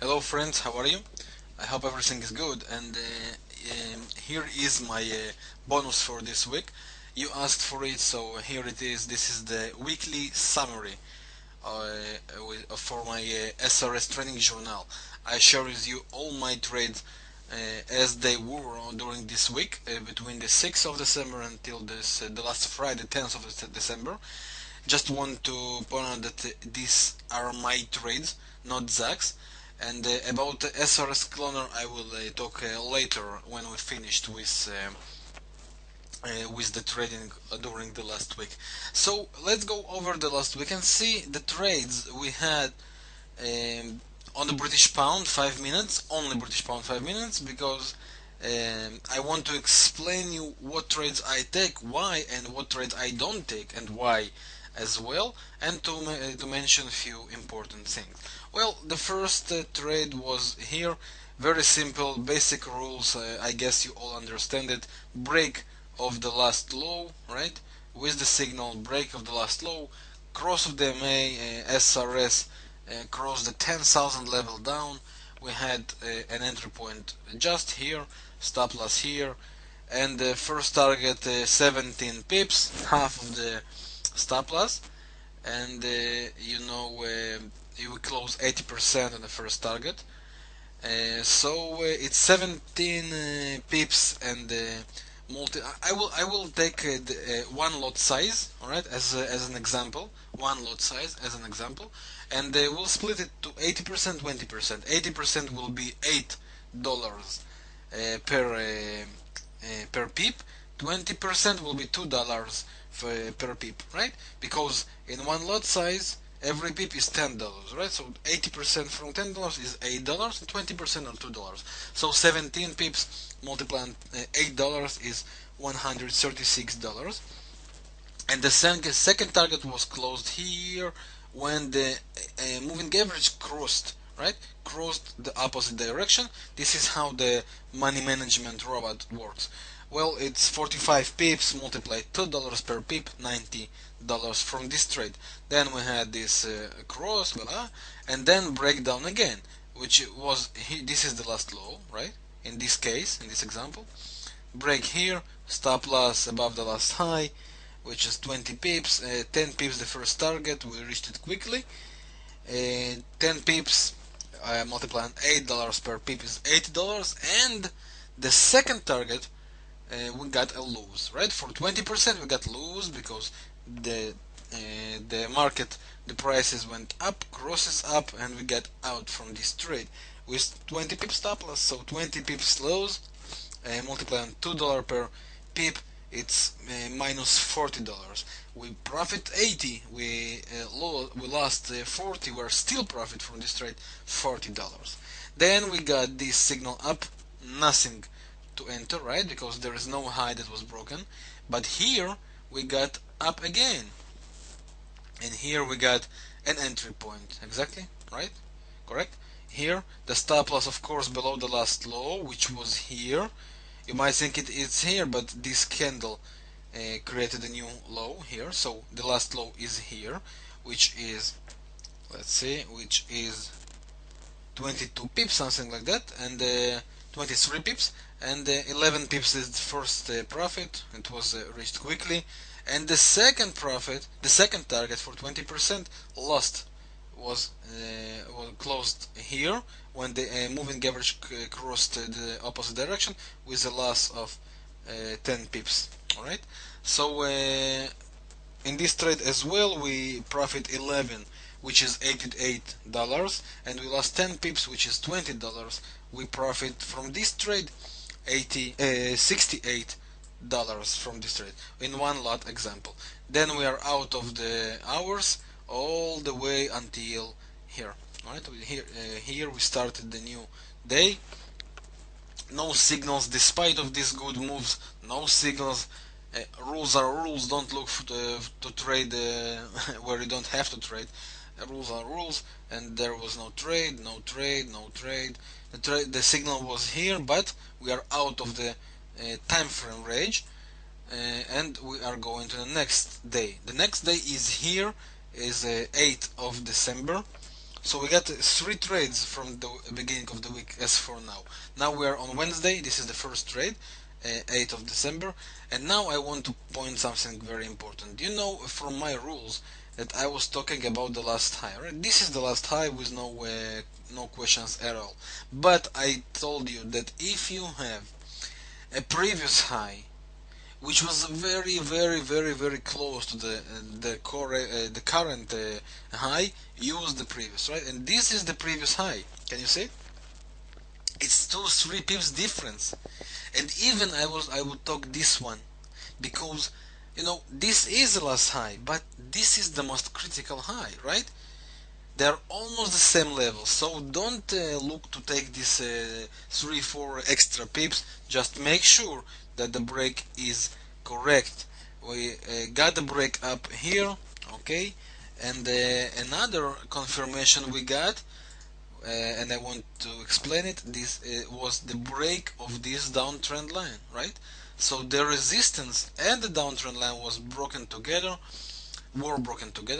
Hello friends, how are you? I hope everything is good, and here is my bonus for this week. You asked for it, so here it is. This is the weekly summary for my SRS training journal. I share with you all my trades as they were during this week between the 6th of December until the last Friday, 10th of December. Just want to point out that these are my trades, not Zach's. And about the SRS cloner, I will talk later when we finished with the trading during the last week. So let's go over the last week and see the trades we had on the British pound 5 minutes, only British pound 5 minutes, because I want to explain you what trades I take, why, and what trades I don't take and why as well, and to mention a few important things. Well, the first trade was here, very simple, basic rules. I guess you all understand it. Break of the last low, right? With the signal, break of the last low, cross of the MA, SRS, cross the 10,000 level down. We had an entry point just here, stop loss here, and the first target 17 pips, half of the stop loss, and you will close 80% on the first target. So it's 17 pips and multi. I will take one lot size, all right, as an example, one lot size as an example, and we'll split it to 80%, 20%. 80% will be $8 per pip. 20% will be $2 per pip, right? Because in one lot size, every pip is $10, right? So 80% from $10 is $8, and 20% on $2. So 17 pips multiplied $8 is $136. And the second target was closed here when the moving average crossed the opposite direction. This is how the money management robot works. Well, it's 45 pips multiplied $2 per pip, $90 from this trade. Then we had this cross, voila, and then breakdown again, which was this is the last low, right? In this case, in this example, break here, stop loss above the last high, which is 20 pips, 10 pips the first target, we reached it quickly, 10 pips multiplied $8 per pip is $80, and the second target we got a lose, right? For 20% we got lose because the market, the prices went up, crosses up, and we got out from this trade with 20 pips stop loss. So 20 pips loss multiplied on $2 per pip, it's minus $40. We profit 80, we lost 40, we're still profit from this trade $40. Then we got this signal up, nothing to enter, right? Because there is no high that was broken. But here we got up again, and here we got an entry point, exactly, right? Correct. Here the stop loss, of course, below the last low, which was here. You might think it's here, but this candle created a new low here, so the last low is here, which is, let's see, which is 22 pips, something like that, and 23 pips, and 11 pips is the first profit. It was reached quickly, and the second profit, the second target for 20% lost was closed here when the moving average crossed the opposite direction with a loss of 10 pips. All right, so in this trade as well we profit 11, which is $88, and we lost 10 pips, which is $20. We profit from this trade $68 from this trade in one lot example. Then we are out of the hours all the way until here. Alright, here we started the new day. No signals, despite of these good moves, no signals. Rules are rules. Don't look to trade where you don't have to trade. Rules are rules, and there was no trade, no trade, no trade. The signal was here, but we are out of the time frame range, and we are going to the next day. The next day is here, is 8th of December. So we got 3 trades from the beginning of the week as for now. Now we are on Wednesday. This is the first trade, 8th of December. And now I want to point something very important. You know from my rules that I was talking about the last high, right? This is the last high with no questions at all. But I told you that if you have a previous high which was very, very, very, very close to the current high, use the previous, right? And this is the previous high. Can you see? It's 2-3 pips difference. And even I would talk this one because this is the last high, but this is the most critical high, right? They're almost the same level, so don't look to take this 3-4 extra pips. Just make sure that the break is correct. We got the break up here, okay, and another confirmation we got, and I want to explain it. This was the break of this downtrend line, right? So the resistance and the downtrend line were broken together,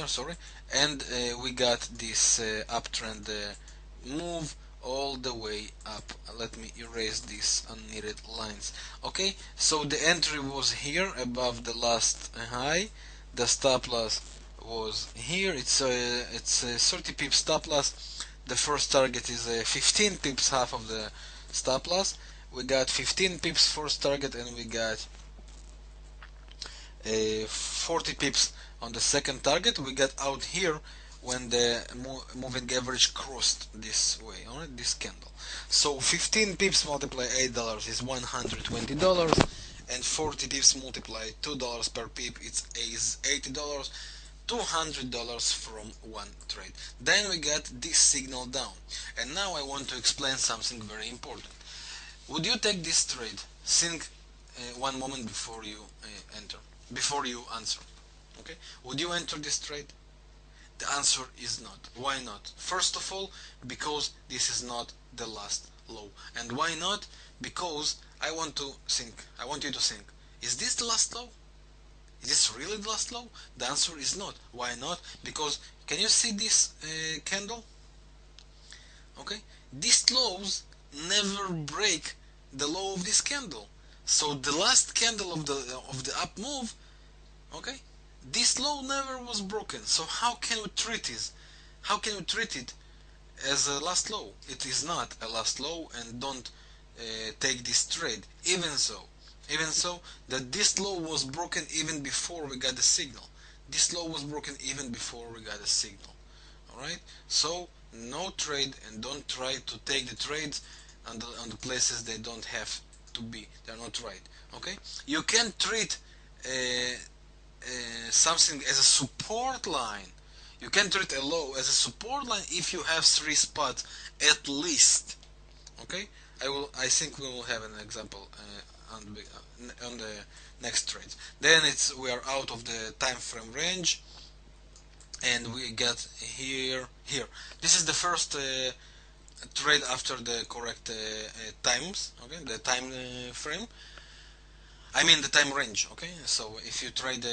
sorry, and we got this uptrend move all the way up. Let me erase these unneeded lines. Okay, so the entry was here above the last high. The stop loss was here. It's a 30 pips stop loss. The first target is 15 pips, half of the stop loss. We got 15 pips first target, and we got 40 pips on the second target. We got out here when the moving average crossed this way, alright, this candle. So 15 pips multiply $8 is $120, and 40 pips multiply $2 per pip is $80. $200 from one trade. Then we got this signal down, and now I want to explain something very important. Would you take this trade? Think one moment before you answer. Okay, would you enter this trade? The answer is not. Why not? First of all, because this is not the last low. And why not? Because I want you to think, is this the last low? Is this really the last low? The answer is not. Why not? Because can you see this candle? Okay, these lows never break the low of this candle. So the last candle of the up move, okay, this low never was broken. So how can we treat it? How can we treat it as a last low? It is not a last low, and don't take this trade. Even so, that this low was broken even before we got the signal. This low was broken even before we got a signal. Alright? So no trade, and don't try to take the trades on the places they don't have to be. They're not right. Okay? You can treat something as a support line. You can treat a low as a support line if you have 3 spots at least. Okay? I think we will have an example on the next trades. Then we are out of the time frame range, and we get here. This is the first trade after the correct times. Okay, the time frame. I mean the time range. Okay, so if you trade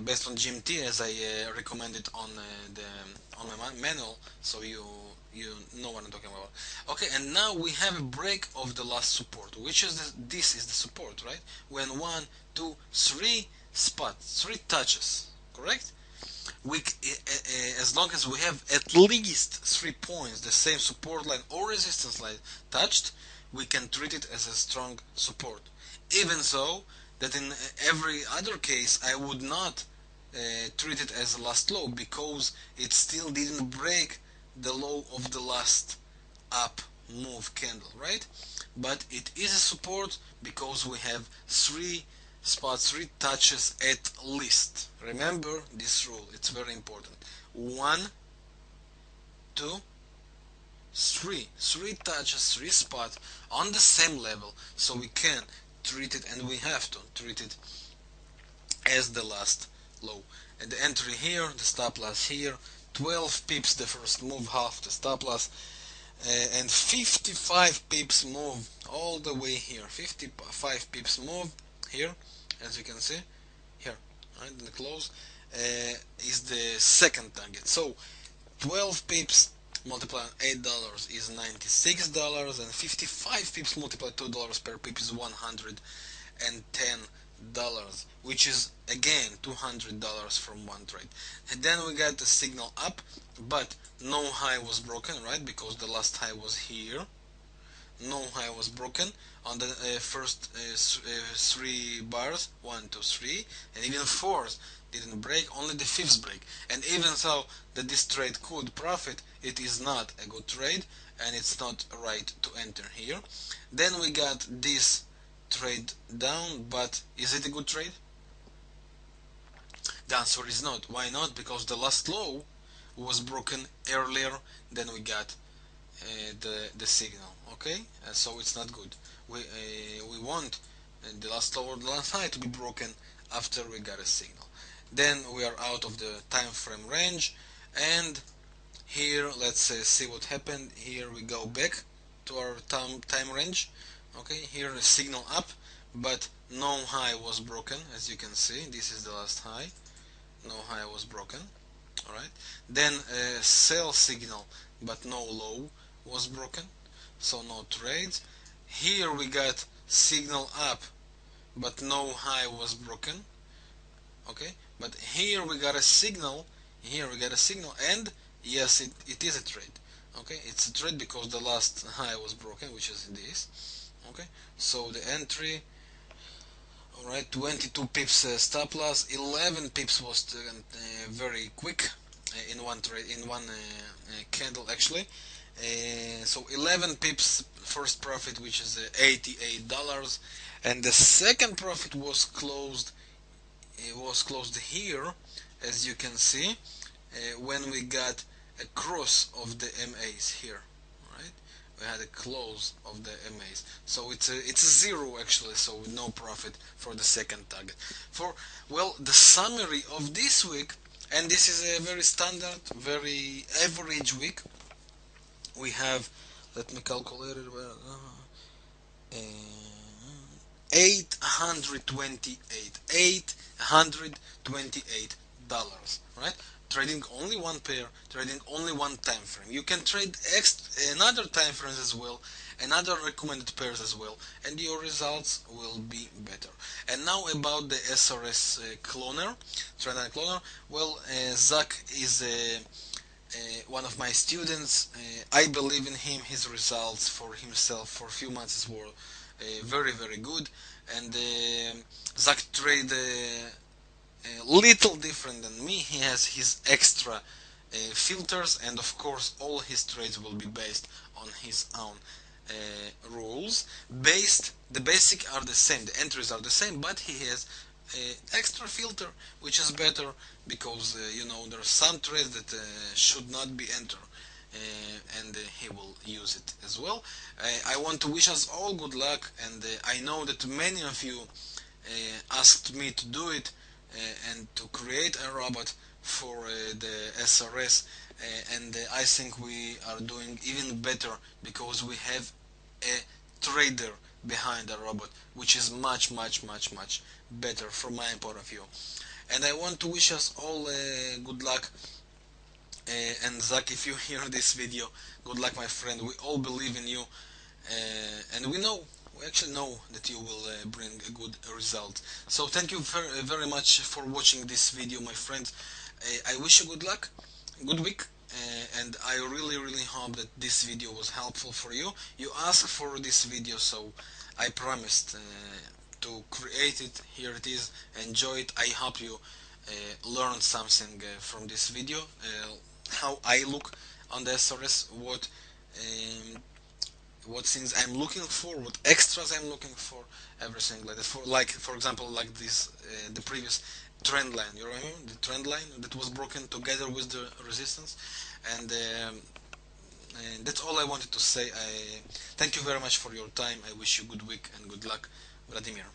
based on GMT, as I recommended on my manual, so you know what I'm talking about. Okay, and now we have a break of the last support, which is this is the support, right? When 1, 2, 3 spots, 3 touches, correct? We as long as we have at least 3 points, the same support line or resistance line touched, we can treat it as a strong support. Even so, that in every other case I would not treat it as a last low, because it still didn't break the low of the last up move candle, right? But it is a support because we have 3 spots, 3 touches at least. Remember this rule, it's very important. 1, 2, 3 touches, 3 spots on the same level, so we can treat it, and we have to treat it as the last low. And the entry here, the stop loss here, 12 pips the first move, half the stop loss, and 55 pips move all the way here. 55 pips move here, as you can see here, right in the close, is the second target. So 12 pips multiplied on $8 is $96, and 55 pips multiplied $2 per pip is $110, which is again $200 from one trade. And then we got the signal up, but no high was broken, right? Because the last high was here. No high was broken on the first three bars, 1, 2, 3, and even fourth didn't break, only the fifth break. And even so that this trade could profit, it is not a good trade, and it's not right to enter here. Then we got this trade down, but is it a good trade? The answer is not. Why not? Because the last low was broken earlier than we got the signal. Okay, so it's not good. We want the last low or the last high to be broken after we got a signal. Then we are out of the time frame range, and here let's see what happened. Here we go back to our time range. Okay, here a signal up, but no high was broken. As you can see, this is the last high. No high was broken. Alright, then a sell signal, but no low was broken, so no trades. Here we got signal up, but no high was broken. Okay, but here we got a signal, and yes, it is a trade. Okay, it's a trade because the last high was broken, which is this. Okay, so the entry, alright, 22 pips stop loss, 11 pips was very quick in one trade, in one candle actually. So 11 pips first profit, which is $88, and the second profit was closed. It was closed here, as you can see, when we got a cross of the MAs here. Right? We had a close of the MAs, so it's a zero actually. So no profit for the second target. For the summary of this week, and this is a very standard, very average week. We have, let me calculate it. 828 right? Trading only one pair, trading only one time frame. You can trade another time frames as well, another recommended pairs as well, and your results will be better. And now about the SRS cloner, trend cloner. Zach is one of my students. I believe in him. His results for himself for a few months were very good, and Zach trade a little different than me. He has his extra filters, and of course all his trades will be based on his own rules. The basic are the same, the entries are the same, but he has extra filter, which is better because there are some trades that should not be entered, and he will use it as well. I want to wish us all good luck, and I know that many of you asked me to do it and to create a robot for the SRS, and I think we are doing even better because we have a trader behind the robot, which is much better from my point of view. And I want to wish us all good luck. And Zach, if you hear this video, good luck, my friend. We all believe in you, and we actually know that you will bring a good result. So thank you very much for watching this video, my friends. I wish you good luck, good week, and I really hope that this video was helpful for you. You asked for this video, so I promised to create it. Here it is. Enjoy it. I hope you learned something from this video, how I look on the SRS, what things I'm looking for, what extras I'm looking for, everything like that. For example, like this, the previous trend line. You remember the trend line that was broken together with the resistance, and that's all I wanted to say. I thank you very much for your time. I wish you good week and good luck. Vladimir.